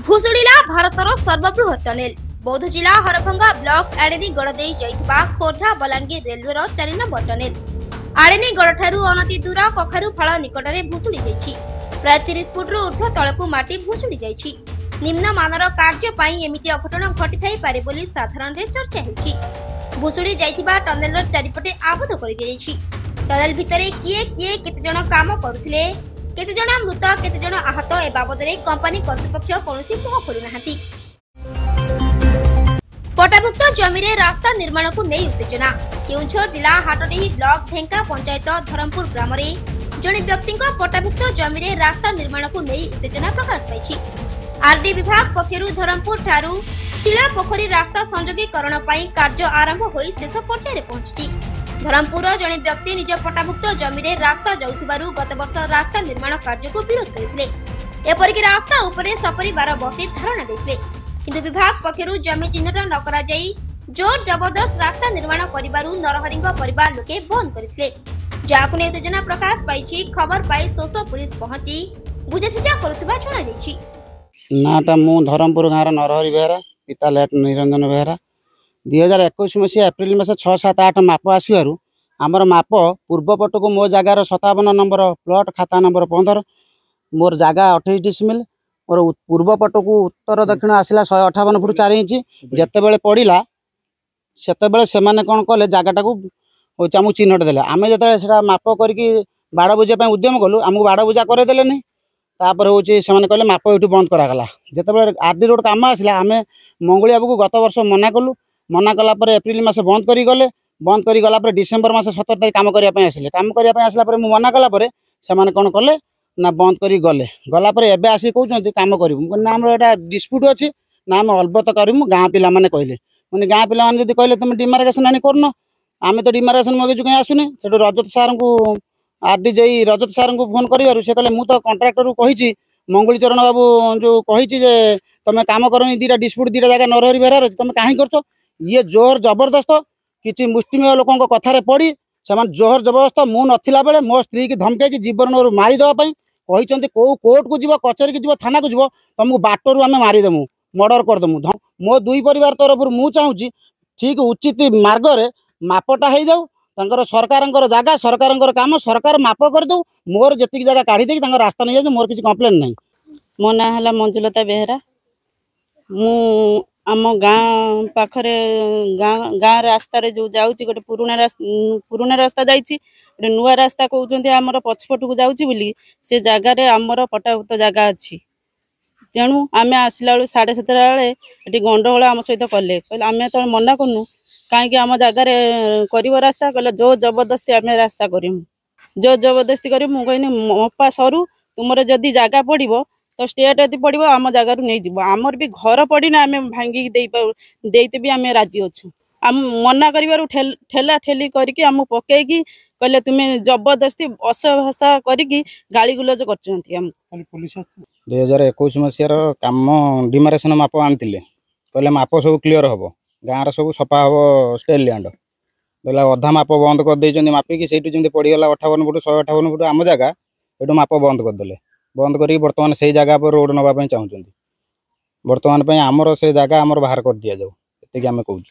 भुशुड़िला भारतर सर्वबृहत tunnel बौद्ध जिला Harbhanga block आड़ेनीगढ़ दे जाइथिबा खोर्धा बलांगीर रेलवेर 4 नंबर टनेल आड़ेनीगढ़ ठारू अनति दूर कखारुफाल निकटरे भुशुड़ी जाइछि। प्राय 30 फुट ऊर्ध्व तळकु माटी भुशुड़ी जाइछि। निम्न मानर कार्य पई एमिति अघटन घटी थाई पारे बोली साधारण रे चर्चा हेछि। भुशुड़ी जाइथिबा टनेलर चारिपटे आबद्ध करि दियाछि। टनेल भितरे किए किए केते जण काम करुथिले, केते जण मृत केते जण आहत ए बाबदरे कंपनी कर्तृपक्ष कोनोसी मुह खोलु नाहांती। पटाभुक्त जमी रे रास्ता निर्माण को नहीं उत्तेजना। केउंझर जिला हाटडीही ब्लॉक ढेंका पंचायत धरमपुर ग्राम रे जणे व्यक्ति पटाभुक्त जमी रे रास्ता निर्माण को नहीं उत्तेजना प्रकाश पाइछि। आरडी विभाग पक्षरु धरमपुर ठारू शिला पोखरी रास्ता संयोगीकरण पई कार्य आरंभ होई शेष पर्याय रे पहुंची। धरमपुर जणे व्यक्ति निज पटाभुक्त जमी रे रास्ता जाउथिबारु गत वर्ष रास्ता निर्माण कार्य को विरोध करथिले। एपरिक रास्ता उपरे सपरिवार बसी धारणा देथिले, किंतु विभाग पक्षरु जमी चिन्हट न करा जाई जोर जबरदस्त रास्ता निर्माण करिबारु नरहरिंग परिवार लोके बंद करथिले। जाकु ने उत्तेजना प्रकाश पाइछि। खबर पाई सोसो पुलिस पहुंची बुझासुझा करुथिबा जणा दैछि। नाटा मु धरमपुर गाँव नरहरि बेहरा पिता लेट निरंजन बेहरा 2021 मसीहा एप्रिल मास 6, 7, 8 माप आसबारू आमर माप पूर्वपट को मो जगार 57 नंबर प्लट खाता नंबर 15 मोर जगह 28 डिसमिल मोर पूर्वपट को उत्तर दक्षिण आसला 158 फुट 4 इंच जितेबले पड़ा सेतेबले सेमाने कौन कले जगटा को आमको चिन्हट देले। आम जो माप करके बाड़ बुझा उद्यम कलु आमको बाड़ बुझा करदेले नहीं। तापर हूँ से कहले माप ये बंद करागला। जितेबाला आरडी रोड काम आसला आम मंगुली बाबू को गत वर्ष मना कलु। मना कलापर एप्रिल मास बंद करी गले। बंद करी गलापर डिसेम्बर मास 17 तारीख काम करने आसिले। काम करने आसला मना कलापर से कौन कले ना बंद करी गले। गलापर एबे आसी कहते काम करूँ ना आम एटा डिस्प्यूट अच्छी ना आम अलबत करूँ। गाँ पिला माने कहले मैंने गाँ पिला माने जदि कहले तुम डिमार्केशन आनी करन आम तो डिमार्केशन मगेजु कहीं आसुनी। से रजत सार को आरडी जई रजत सार को फोन कर से कहले मु तो कंट्राक्टर को कही मंगुली चरण बाबू जो कही तुम काम करनी दीटा डिस्प्यूट दीटा जगह नरहरि बेहरार तुम कहीं कर ये जोर जबरदस्त किसी मुष्टिमेय लोकों कथार पड़ी से जोर जबरदस्त मु नथिला बेले मो स्त्री की धमके जीवन मारिदेवाई कहते कौ कोर्ट को जीव कचेरी की जीव थाना को जीव तुमको बाटर आम मारिदेमु मर्डर करदेमु। मो दुई परिवार तरफ मु चाहूँगी ठीक उचित मार्ग में मापटा हो जाऊ। सरकार जगह सरकार काम सरकार माप करदे मोर जी जगह काढ़ी दे रास्ता नहीं जाए मोर किसी कंप्लेन नहीं। मो ना है मंजुलता बेहरा। मु आम गाँ पाखरे गाँ रास्ता जो जाऊँगी गोटे पुराना रास्ता जाइए गोटे नुआ रास्ता कहते आमर पछपट को जाऊँगी बोली से जगार आमर पटाभुक्त जगह अच्छी। तेणु आम आसला बेलू 7:30 बेले ये गंडगोल आम सहित कले कहले आम तो मना करूँ कहीं आम जगार कर रास्ता कहले जो जबरदस्ती आम रास्ता करूँ जो जबरदस्ती कर कहनी मपा सरू तुम जदि जगह पड़ो तो स्टेट यदि पड़ो आम जगार नहीं जीव आमर भी घर पड़ना आम भांगी देते भी आम राजी अच्छु। आम मना कर ठेला ठेली करके आम पकईकी कहले तुम्हें जबरदस्ती असभाषा करके गाड़ी गुलज कर 2021 मसीहार काम डिमार्केशन माप आनी कहले माप सब क्लीयर हम गाँव सब सफा हम स्टेल लैंड बोला अधा माप बंद कर मापिकी से पड़गला 58 फुट 158 फुट आम जगह ये माप बंद करदे बंद कर बर्तमान से जगह पर रोड नापी चाहूँ बर्तमान आमर से जगह आमर बाहर कर दि जाऊ ये आम कहूँ।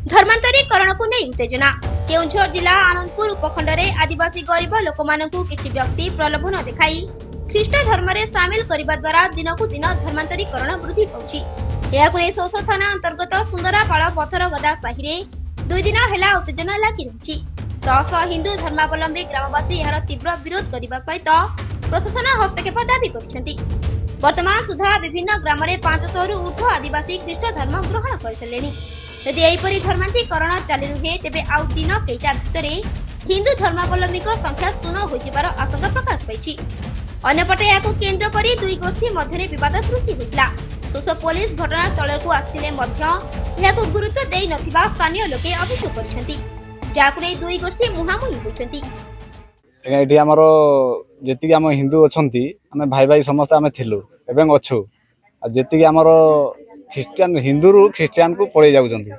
धर्मांतरीकरण को नहीं उत्तेजना। केउंझर जिला आनंदपुर उपखंड रे आदिवासी गरीब लोक मानकु किछि व्यक्ति प्रलोभन देखाई ख्रीष्ट धर्म रे शामिल करिबा द्वारा दिन को दिन धर्मांतरीकरण वृद्धि पाउछि। एहाकु नै सोसो थाना अंतर्गत सुंदरापाड़ पथरगदा साहि रे 2 दिन हेला उत्तेजना लागि रहिछि। सह हिंदू धर्मावलंबी ग्रामवासी एहार तीव्र विरोध करिबा सहित प्रशासन हस्तक्षेप दाबी करिसेंति। वर्तमान सुधा विभिन्न ग्राम रे 500 रु ऊर्ध्व आदिवासी ख्रीष्ट धर्म ग्रहण करिसलेनी। यदि एहिपरि धर्मांतरीकरण चालू रहे तेबे आउ दिन केइटा भितरे हिंदू धर्मावलंबी संख्या शून्य होइबार आशंका प्रकाश पाइछि। अन्यपटे याकु केंद्र करी दुई गोष्ठी मध्यरे विवाद सृष्टि होइला। सोसो पुलिस घटनास्थल को आसिले मध्य याकु गुरुत्व देई नथिबा स्थानीय लोके अभियोग करिसेंति। जाकु नै दुई गोष्ठी मुहामुही होइछंती। एठी हमरो जेति हम हिंदू अछंती हम भाई भाई समस्त हम थिलु एवं अछु जेति हमरो ख्रीस्टियन हिंदू रु ख्रीस्टियन को पड़े जाउछंती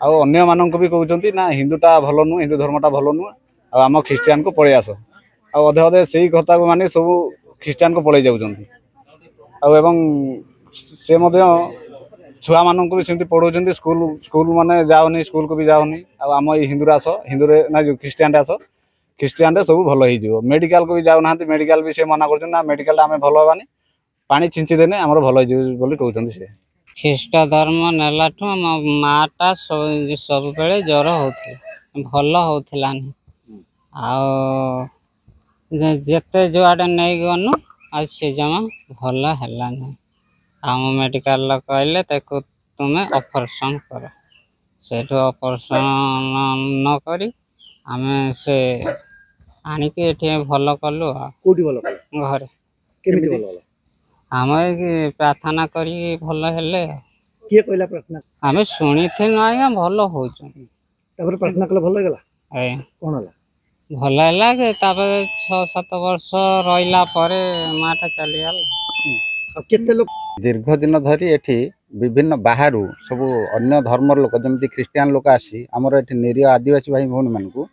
अन्य मानक भी कहते ना हिंदूटा भल नुह हिंदू धर्मटा भल नुह आम ख्रीस्टियन को पड़े आस अधे अधे से कथा को मानी सब ख्रीस्टियन को पड़े जाउछंती एवं से छुआ मान भी सेमती पढ़ाऊँ स्कूल स्कूल माने जाऊनी स्कूल को भी जाऊनी आम हिंदू आस हिंदू ना जो ख्रीस्टियान आस ख्रीस्टियान सब भल हो मेडिकल को भी जाऊना मेडिकल भी से मना कर मेडिकल आम भल हवानी पानी छिंचीदेने आम भल हो कहते से ख्रीष्ट धर्म नेलाठू माटा सब बेले ज्वर होता भल होता आते जुआडे नहीं गनु आ से जमा भल है आम मेडिकल कहले तुम्हें ऑपरेशन कर से ऑपरेशन न करी आमे से आनिक भल कलु घरे आम प्रार्थना करी भल हेले किए कहला प्रार्थना आमे शुणी थे आज्ञा भल हो प्रार्थना कले भल होगला कोन होला भल है कि 6-7 वर्ष रहा माटा चली केते लोग दीर्घ दिन धरी एठी विभिन्न बाहर सब अन्य धर्म लोक जमी ख्रीस्टियान लोक आसी आमर एठी निरीह आदिवासी भाई भौणी मानू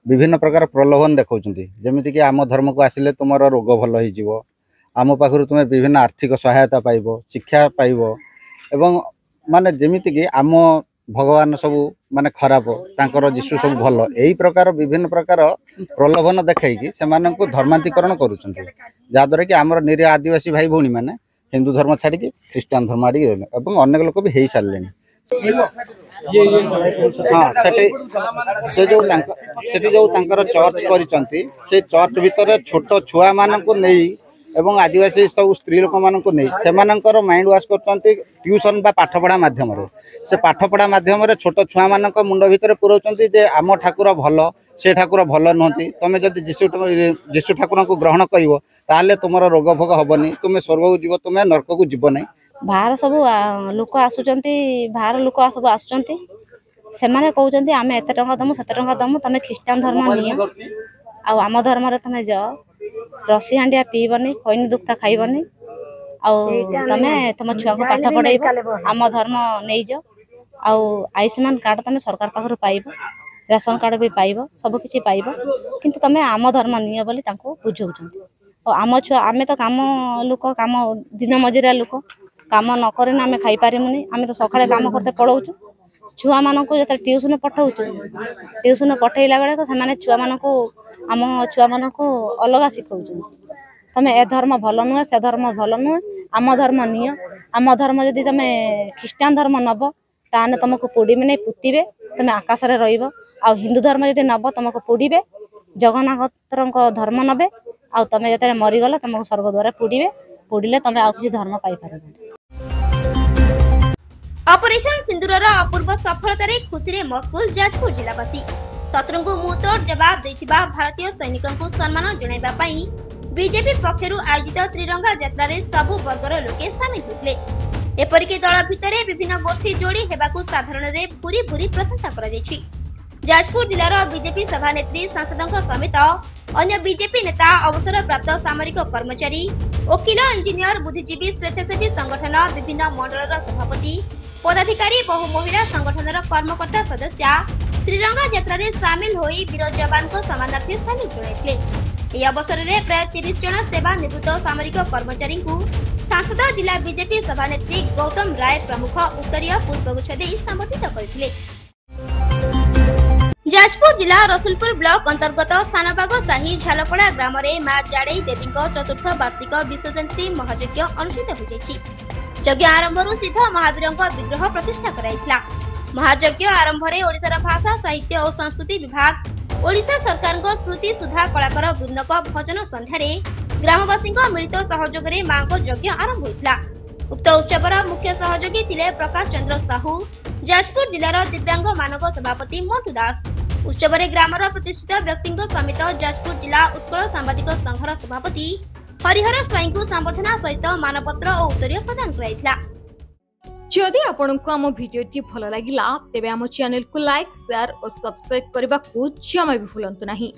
विभिन्न प्रकार प्रलोभन देखा जमीक आम धर्म को आसिले तुम रोग भल हो आम पाखु तुम्हें विभिन्न आर्थिक सहायता पाइब शिक्षा पाइब एवं माने जमीक आम भगवान सब माने खराब तांकर जीशु सब भल यही प्रकार विभिन्न प्रकार प्रलोभन देखी से धर्मांतरण करुँच जहाँद्वारा कि आमर निरीह आदिवासी भाई भौणी मैंने हिंदू धर्म छाड़ी ख्रीस्टान धर्म आड़ी अनेक लोक भी हो सारे हाँ से जो चर्च करिसंती से चर्च भितर छोट छुआ मानक नहीं एवं आदिवासी सब स्त्री लोक मानक नहीं से माइंड वाश कर ट्यूशन बा पाठपढ़ा माध्यम से पाठपढ़ा माध्यम छोट छुआ मानक मुंड भितर पुराउछंती जे आम ठाकुर भल से ठाकुर भल नुहति तुम जब जीशु ठाकुर को ग्रहण करिवो ताले तुमर रोग भोग हबनी तुम स्वर्ग को जीव तुम नरक को जीव नहीं बाहर सब लोक आसुचंती बाहर लोक सब आसुचंती से माने कहउचंती आमे एते टंका दमु सेते टंका दमु तमे ख्रीस्टान धर्म नियो आ आम धर्म रे तमे जा रसी हांडिया पीबनी खैनी दुक्ता खाइबनी तमे तुम छुआ को पाठ पढ़ाइब आम धर्म नहीं जाओ आयुष्मान कार्ड तुम सरकार पाखर पाइब राशन कार्ड भी पाइब सब किछि पाइब किंतु तुम आम धर्म नियो बोली तांको बुझाउछंती आम छुआ आमे तो काम लोक काम दिन मजुरिया लोक काम न करे आमे खाई पारिमुनी आमे तो सकाळे काम करते पढ़ाउछु छुआ मानक जो ट्यूशन पठाउछु ट्यूशन पठेला बेले तो से छुआ मानक आम छुआ मानक अलग शिखाउछंती तमे ए धर्म भल नुहे से धर्म भल नुहे आम धर्म नियो आम धर्म जदि तमे ख्रीस्टान धर्म नब ताने तुमको पोड़ीबे नहीं पुतीबे तुम आकाश रे रहिबो आ हिंदू धर्म जदि नब तुमको पोड़ीबे जगन्नाथ धर्म नबे आ तमे जते मरीगला तुमको स्वर्ग द्वार पोड़ीबे पोड़िले तमे आ किछि धर्म पाई पारबे। ऑपरेशन सिंदूरर अपूर्व सफलतार खुशी मशगुल जाजपुर जिलावासी शत्रु को मुहतोड़ जवाब देथिबा भारतीय सैनिकों को सम्मान जणाइबा पई बीजेपी पक्षरु आयोजित त्रिरंगा यात्रा रे सबु वर्गर लोके शामिल होतले एपरिके दल भितरे विभिन्न गोष्ठी जोड़ी हेबाकू साधारण रे भूरी भूरी प्रशंसा करा जायछि। जाजपुर जिलार बीजेपी सभानेत्री सांसदों समेत अन्य बीजेपी नेता अवसर प्राप्त सामरिक कर्मचारी वकिल इंजीनियर बुद्धिजीवी स्वेच्छासेवी संगठन विभिन्न मंडल सभापति पदाधिकारी बहु महिला संगठन कर्मकर्ता सदस्य त्रिरंगा यात्रा रे शामिल होई वीर जवान को सम्मानार्थी शामिल जणाइथिले। ଏହି ଅବସରରେ ପ୍ରାୟ 30 ଜଣ ସେବା ନିବୃତ୍ତ ସାମରିକ କର୍ମଚାରୀଙ୍କୁ सांसद जिला बीजेपी सभानेत्री गौतम राय प्रमुख उत्तरीय पुष्पगुच्छ देई संबोधित करथिले। जाजपुर जिला रसुलपुर ब्लॉक अंतर्गत सानबाग साही झालपड़ा ग्राम रे मां जाड़ई देवी चतुर्थ वार्षिक विश्वजयंती महायज्ञ अनुष्ठित होइछि। यज्ञ आरंभरू सिद्ध महावीर विग्रह प्रतिष्ठा कराइथिला। महायज्ञ आरंभ रे ओडिशार भाषा साहित्य और संस्कृति विभाग ओडिशा सरकार श्रुति सुधा कलाकार वृंदक भजन संध्यारे ग्रामवासी मिलित सहयोग में मां को यज्ञ आरंभ होता। उक्त उत्सवर मुख्य सहयोगी थिले प्रकाश चंद्र साहू जाजपुर जिलार दिव्यांग मानव सभापति मंटू दास। उत्सव ग्रामर प्रतिष्ठित व्यक्ति समेत जाजपुर जिला उत्कल सांबादिक संघर सभापति हरिहर स्वाई को संबर्धना सहित मानपत्र और उत्तरीय प्रदान कराइथिला। जदि आपंक आम भिडी भल लगा तेब आम चैनल को लाइक शेयर और सब्सक्राइब करने को जमा भी भूलु नहीं।